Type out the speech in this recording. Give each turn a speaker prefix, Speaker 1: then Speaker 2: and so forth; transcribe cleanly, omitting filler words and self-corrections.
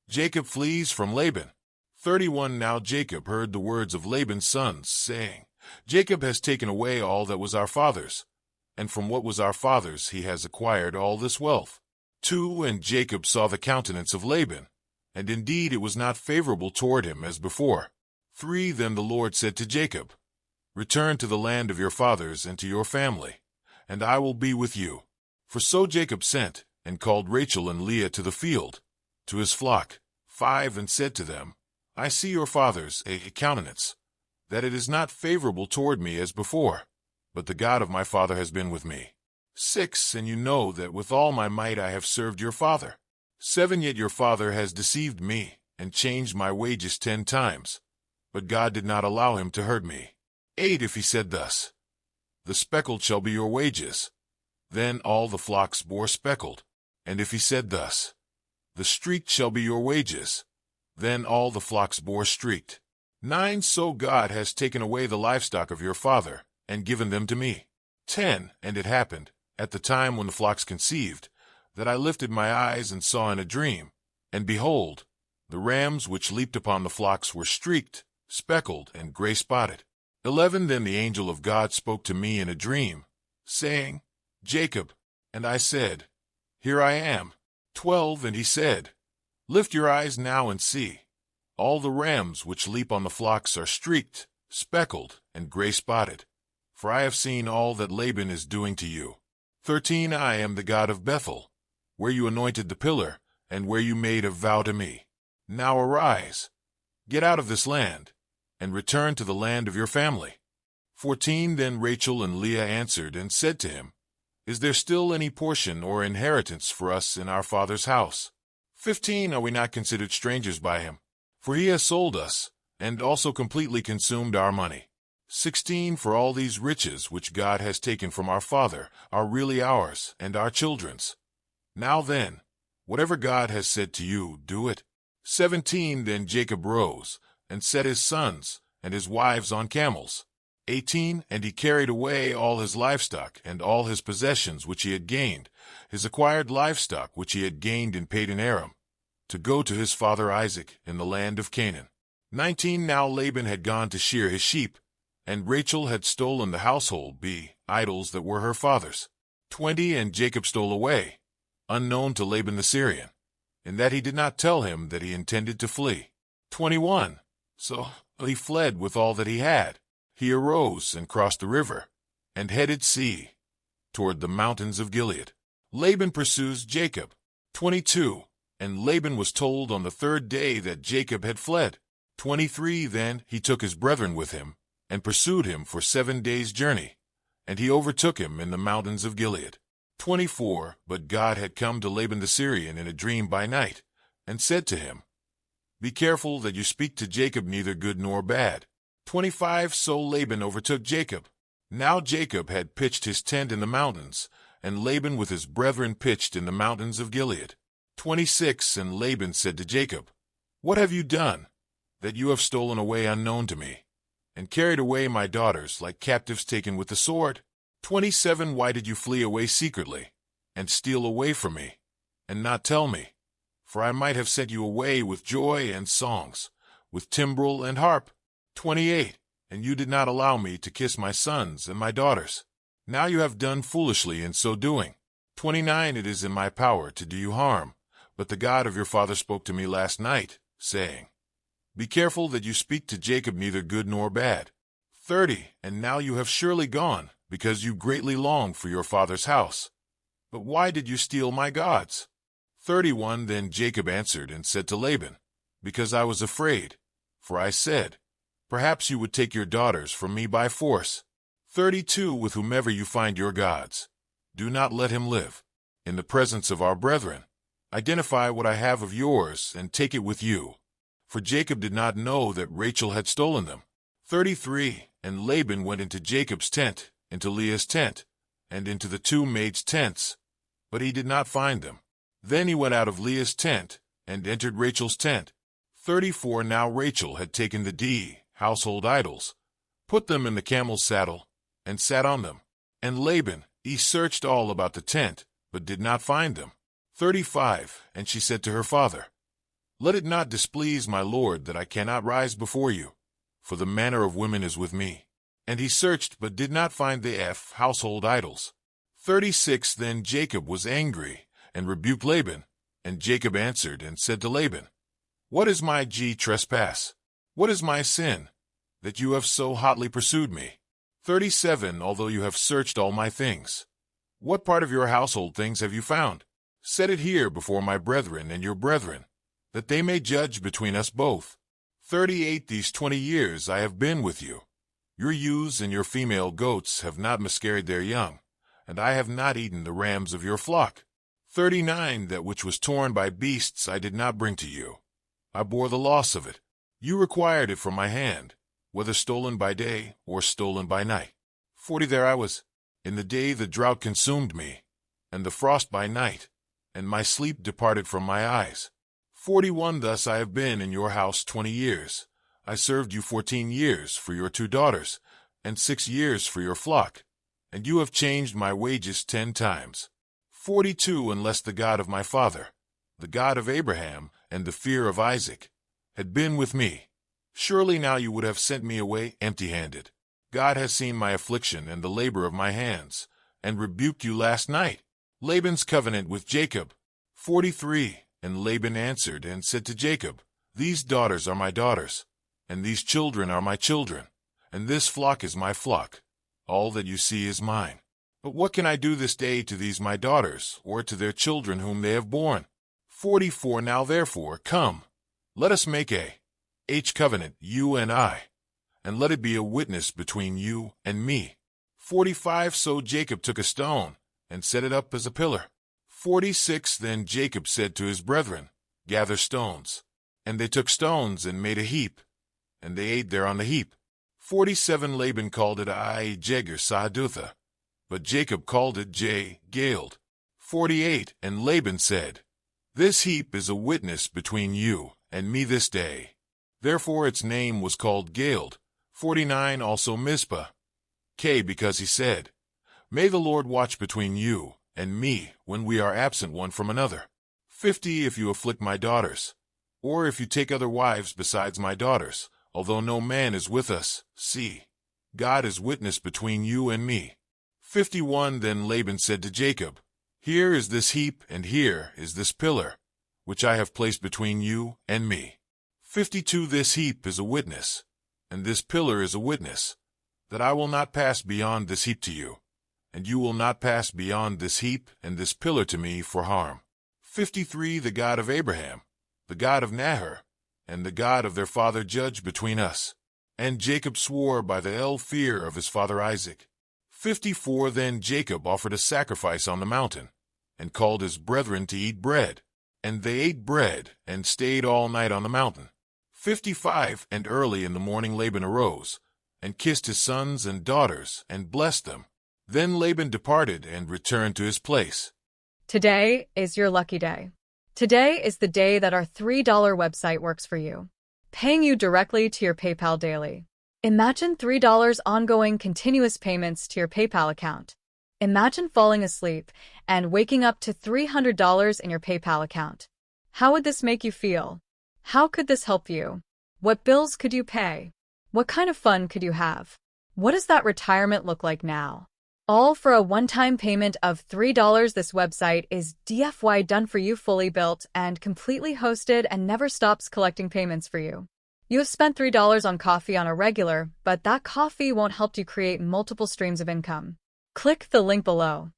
Speaker 1: Jacob flees from Laban. 31 Now Jacob heard the words of Laban's sons, saying, Jacob has taken away all that was our father's, and from what was our father's he has acquired all this wealth. 2 And Jacob saw the countenance of Laban, and indeed it was not favorable toward him as before. 3 Then the Lord said to Jacob, Return to the land of your fathers and to your family, and I will be with you. For so Jacob sent, and called Rachel and Leah to the field, to his flock. 5 And said to them, I see your father's countenance, that it is not favorable toward me as before, but the God of my father has been with me. 6 And you know that with all my might I have served your father. 7 Yet your father has deceived me, and changed my wages 10 times, but God did not allow him to hurt me. 8 If he said thus, The speckled shall be your wages, then all the flocks bore speckled. And if he said thus, The streaked shall be your wages, then all the flocks bore streaked. 9 So God has taken away the livestock of your father, and given them to me. 10 And it happened, at the time when the flocks conceived, that I lifted my eyes and saw in a dream, and behold, the rams which leaped upon the flocks were streaked, speckled, and gray-spotted. 11 Then the angel of God spoke to me in a dream, saying, Jacob. And I said, Here I am. 12 And he said, Lift your eyes now and see. All the rams which leap on the flocks are streaked, speckled, and gray-spotted. For I have seen all that Laban is doing to you. 13 I am the God of Bethel, where you anointed the pillar, and where you made a vow to me. Now arise, get out of this land, and return to the land of your family. 14 Then Rachel and Leah answered and said to him, Is there still any portion or inheritance for us in our father's house? 15 Are we not considered strangers by him? For he has sold us, and also completely consumed our money. 16 For all these riches which God has taken from our father are really ours and our children's. Now then, whatever God has said to you, do it. 17 Then Jacob rose, and set his sons and his wives on camels. 18 And he carried away all his livestock and all his possessions which he had gained, his acquired livestock which he had gained in Padan Aram, to go to his father Isaac in the land of Canaan. 19 Now Laban had gone to shear his sheep, and Rachel had stolen the household idols that were her father's. 20 And Jacob stole away, unknown to Laban the Syrian, in that he did not tell him that he intended to flee. 21 So he fled with all that he had. He arose and crossed the river, and headed toward the mountains of Gilead. Laban pursues Jacob. 22 And Laban was told on the 3rd day that Jacob had fled. 23 Then he took his brethren with him, and pursued him for 7 days' journey, and he overtook him in the mountains of Gilead. 24 But God had come to Laban the Syrian in a dream by night, and said to him, Be careful that you speak to Jacob neither good nor bad. 25 So Laban overtook Jacob. Now Jacob had pitched his tent in the mountains, and Laban with his brethren pitched in the mountains of Gilead. 26 And Laban said to Jacob, What have you done, that you have stolen away unknown to me, and carried away my daughters like captives taken with the sword? 27 Why did you flee away secretly, and steal away from me, and not tell me? For I might have sent you away with joy and songs, with timbrel and harp. 28 And you did not allow me to kiss my sons and my daughters. Now you have done foolishly in so doing. 29 It is in my power to do you harm, but the God of your father spoke to me last night, saying, Be careful that you speak to Jacob neither good nor bad. 30 And now you have surely gone, because you greatly long for your father's house. But why did you steal my gods? 31 Then Jacob answered and said to Laban, Because I was afraid, for I said, Perhaps you would take your daughters from me by force. 32 With whomever you find your gods, do not let him live. In the presence of our brethren, identify what I have of yours and take it with you. For Jacob did not know that Rachel had stolen them. 33 And Laban went into Jacob's tent, into Leah's tent, and into the 2 maids' tents, but he did not find them. Then he went out of Leah's tent, and entered Rachel's tent. 34 Now Rachel had taken the household idols, put them in the camel's saddle, and sat on them. And Laban, he searched all about the tent, but did not find them. 35 And she said to her father, Let it not displease my lord that I cannot rise before you, for the manner of women is with me. And he searched but did not find the household idols. 36 Then Jacob was angry, and rebuked Laban. And Jacob answered and said to Laban, What is my trespass? What is my sin, that you have so hotly pursued me? 37 Although you have searched all my things, what part of your household things have you found? Set it here before my brethren and your brethren, that they may judge between us both. 38 These 20 years I have been with you. Your ewes and your female goats have not miscarried their young, and I have not eaten the rams of your flock. 39 That which was torn by beasts I did not bring to you. I bore the loss of it. You required it from my hand, whether stolen by day or stolen by night. 40 There I was. In the day the drought consumed me, and the frost by night, and my sleep departed from my eyes. 41 Thus I have been in your house 20 years. I served you 14 years for your 2 daughters, and 6 years for your flock, and you have changed my wages 10 times. 42 Unless the God of my father, the God of Abraham, and the fear of Isaac, had been with me, surely now you would have sent me away empty-handed. God has seen my affliction and the labor of my hands, and rebuked you last night. Laban's covenant with Jacob. 43 And Laban answered and said to Jacob, These daughters are my daughters, and these children are my children, and this flock is my flock. All that you see is mine. But what can I do this day to these my daughters, or to their children whom they have borne? 44 Now therefore, come, let us make a covenant, you and I, and let it be a witness between you and me. 45 So Jacob took a stone, and set it up as a pillar. 46 Then Jacob said to his brethren, Gather stones. And they took stones and made a heap, and they ate there on the heap. 47 Laban called it Jegar-sahadutha, but Jacob called it Galeed. 48 And Laban said, This heap is a witness between you and me this day. Therefore its name was called Galeed. 49 Also Mizpah, because he said, May the Lord watch between you and me when we are absent one from another. 50 If you afflict my daughters, or if you take other wives besides my daughters, although no man is with us, see, God is witness between you and me. 51 Then Laban said to Jacob, Here is this heap, and here is this pillar, which I have placed between you and me. 52 This heap is a witness, and this pillar is a witness, that I will not pass beyond this heap to you, and you will not pass beyond this heap and this pillar to me for harm. 53 The God of Abraham, the God of Nahor, and the God of their father judge between us. And Jacob swore by the fear of his father Isaac. 54 Then Jacob offered a sacrifice on the mountain, and called his brethren to eat bread. And they ate bread, and stayed all night on the mountain. 55 And early in the morning Laban arose, and kissed his sons and daughters, and blessed them. Then Laban departed and returned to his place.
Speaker 2: Today is your lucky day. Today is the day that our $3 website works for you, paying you directly to your PayPal daily. Imagine $3 ongoing continuous payments to your PayPal account. Imagine falling asleep and waking up to $300 in your PayPal account. How would this make you feel? How could this help you? What bills could you pay? What kind of fun could you have? What does that retirement look like now? All for a one-time payment of $3. This website is DFY done for you, fully built and completely hosted, and never stops collecting payments for you. You have spent $3 on coffee on a regular, but that coffee won't help you create multiple streams of income. Click the link below.